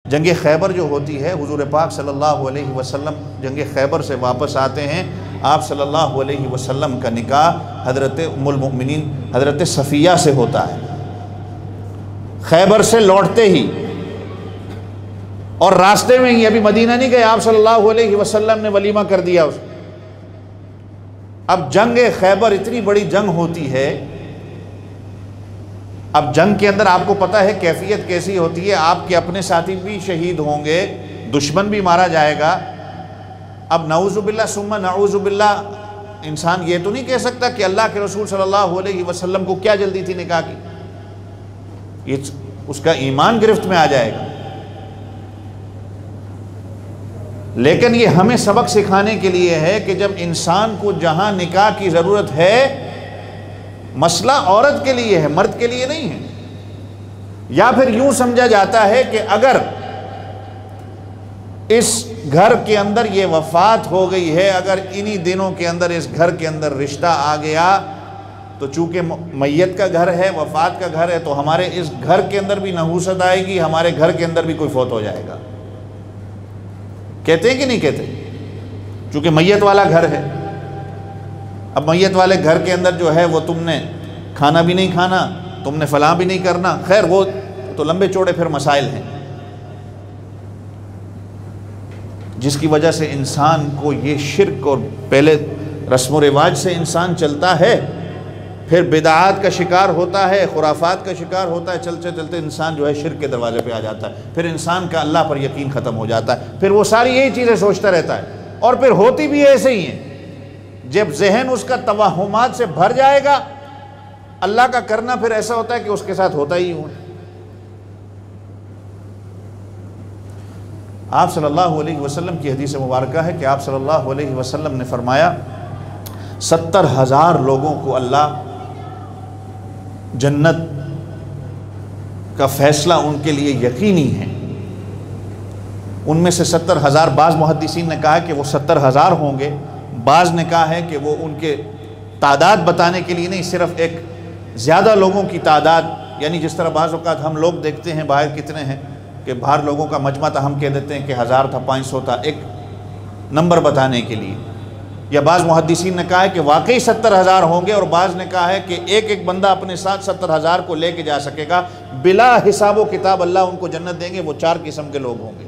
جنگ خیبر جو ہوتی ہے، حضور پاک صلی اللہ علیہ وسلم جنگ خیبر سے واپس آتے ہیں، آپ صلی اللہ علیہ وسلم کا نکاح حضرت ام المؤمنین حضرت صفیہ سے ہوتا ہے خیبر سے لوٹتے ہی، اور راستے میں ہی، ابھی مدینہ نہیں گئے، آپ صلی اللہ علیہ وسلم نے ولیمہ کر دیا اس۔ اب جنگ خیبر اتنی بڑی جنگ ہوتی ہے، اب جنگ کے اندر آپ کو پتہ ہے کیفیت کیسی ہوتی ہے، آپ کے اپنے ساتھی بھی شہید ہوں گے، دشمن بھی مارا جائے گا۔ اب نعوذ باللہ ثم نعوذ باللہ، انسان یہ تو نہیں کہہ سکتا کہ اللہ کے رسول صلی اللہ علیہ وسلم کو کیا جلدی تھی نکاح کی، یہ اس کا ایمان گرفت میں آ جائے گا۔ لیکن یہ ہمیں سبق سکھانے کے لیے ہے کہ جب انسان کو جہاں نکاح کی ضرورت ہے، مسئلہ عورت کے لیے ہے، مرد کے لیے نہیں ہے۔ یا پھر یوں سمجھا جاتا ہے کہ اگر اس گھر کے اندر یہ وفات ہو گئی ہے، اگر انہی دنوں کے اندر اس گھر کے اندر رشتہ آ گیا تو چونکہ میت کا گھر ہے، وفات کا گھر ہے، تو ہمارے اس گھر کے اندر بھی نحوست آئے گی، ہمارے گھر کے اندر بھی کوئی فوت ہو جائے گا۔ کہتے ہیں کہ نہیں کہتے؟ چونکہ میت والا گھر ہے، اب میت والے گھر کے اندر جو ہے وہ تم نے کھانا بھی نہیں کھانا، تم نے فلاں بھی نہیں کرنا، خیر وہ تو لمبے چوڑے پھر مسائل ہیں، جس کی وجہ سے انسان کو یہ شرک، اور پہلے رسم و رواج سے انسان چلتا ہے، پھر بدعات کا شکار ہوتا ہے، خرافات کا شکار ہوتا ہے، چلتے چلتے انسان جو ہے شرک کے دروازے پہ آ جاتا ہے، پھر انسان کا اللہ پر یقین ختم ہو جاتا ہے، پھر وہ ساری یہی چیزیں سوچتا رہتا ہے، اور پھر ہوتی بھی ایسے ہی ہیں۔ جب ذہن اس کا توہمات سے بھر جائے گا، اللہ کا کرنا پھر ایسا ہوتا ہے کہ اس کے ساتھ ہوتا ہی ہوں۔ آپ صلی اللہ علیہ وسلم کی حدیث مبارکہ ہے کہ آپ صلی اللہ علیہ وسلم نے فرمایا 70,000 لوگوں کو اللہ جنت کا فیصلہ ان کے لیے یقینی ہے، ان میں سے 70,000، بعض محدثین نے کہا کہ وہ 70,000 ہوں گے، بعض نے کہا ہے کہ وہ ان کے تعداد بتانے کے لیے نہیں، صرف ایک زیادہ لوگوں کی تعداد، یعنی جس طرح بعض اوقات ہم لوگ دیکھتے ہیں باہر کتنے ہیں، کہ باہر لوگوں کا مجمع تھا، ہم کہہ دیتے ہیں کہ 1000 تھا، 500 تھا، ایک نمبر بتانے کے لیے، یا بعض محدثین نے کہا ہے کہ واقعی 70,000 ہوں گے، اور بعض نے کہا ہے کہ ایک ایک بندہ اپنے ساتھ 70,000 کو لے کے جا سکے گا، بلا حساب و کتاب اللہ ان کو جنت دیں گے۔ وہ 4 قسم کے لوگ ہوں گے،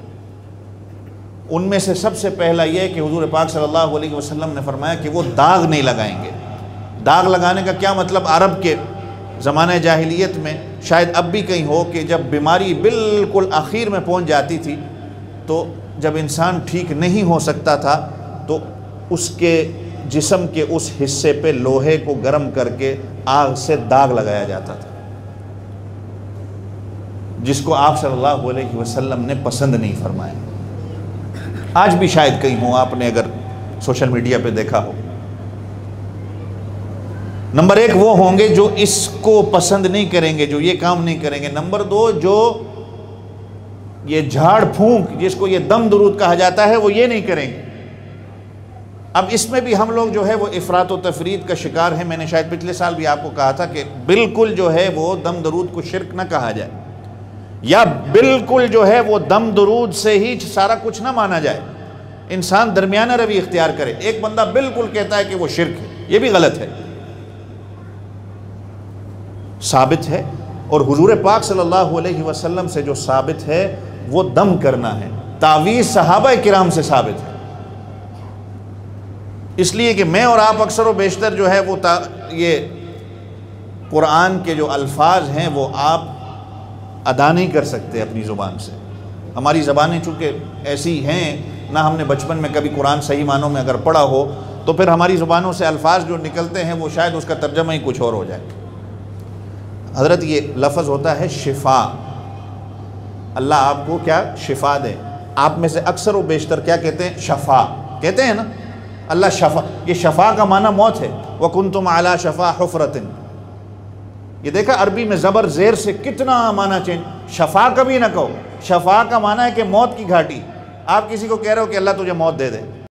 ان میں سے سب سے پہلا یہ کہ حضور پاک صلی اللہ علیہ وسلم نے فرمایا کہ وہ داغ نہیں لگائیں گے۔ داغ لگانے کا کیا مطلب؟ عرب کے زمانہ جاہلیت میں، شاید اب بھی کہیں ہو، کہ جب بیماری بالکل آخر میں پہنچ جاتی تھی، تو جب انسان ٹھیک نہیں ہو سکتا تھا تو اس کے جسم کے اس حصے پہ لوہے کو گرم کر کے آگ سے داغ لگایا جاتا تھا، جس کو آپ صلی اللہ علیہ وسلم نے پسند نہیں فرمایا۔ آج بھی شاید کہیں ہو، آپ نے اگر سوشل میڈیا پہ دیکھا ہو۔ نمبر 1 وہ ہوں گے جو اس کو پسند نہیں کریں گے، جو یہ کام نہیں کریں گے۔ نمبر 2 جو یہ جھاڑ پھونک، جس کو یہ دم درود کہا جاتا ہے، وہ یہ نہیں کریں گے۔ اب اس میں بھی ہم لوگ جو ہے وہ افراط و تفرید کا شکار ہیں۔ میں نے شاید پچھلے سال بھی آپ کو کہا تھا کہ بالکل جو ہے وہ دم درود کو شرک نہ کہا جائے، یا بالکل جو ہے وہ دم درود سے ہی سارا کچھ نہ مانا جائے، انسان درمیانہ روی اختیار کرے۔ ایک بندہ بالکل کہتا ہے کہ وہ شرک ہے، یہ بھی غلط ہے، ثابت ہے، اور حضور پاک صلی اللہ علیہ وسلم سے جو ثابت ہے وہ دم کرنا ہے، تعویذ صحابہ کرام سے ثابت ہے۔ اس لیے کہ میں اور آپ اکثر و بیشتر جو ہے وہ یہ قرآن کے جو الفاظ ہیں وہ آپ ادا نہیں کر سکتے اپنی زبان سے۔ ہماری زبانیں چونکہ ایسی ہیں، نہ ہم نے بچپن میں کبھی قرآن صحیح معنوں میں اگر پڑھا ہو، تو پھر ہماری زبانوں سے الفاظ جو نکلتے ہیں وہ شاید اس کا ترجمہ ہی کچھ اور ہو جائے۔ حضرت یہ لفظ ہوتا ہے شفا، اللہ آپ کو کیا شفا دے۔ آپ میں سے اکثر و بیشتر کیا کہتے ہیں؟ شفا کہتے ہیں نا، اللہ شفا۔ یہ شفا کا معنی موت ہے، وَكُنْتُمْ عَلَى شَفَا حُفْرَةٍ۔ یہ دیکھا عربی میں زبر زیر سے کتنا معنی چینج۔ شفا کبھی نہ کہو، شفا کا معنی ہے کہ موت کی گھاٹی۔ آپ کسی کو کہہ رہے ہو کہ اللہ تجھے موت دے دے،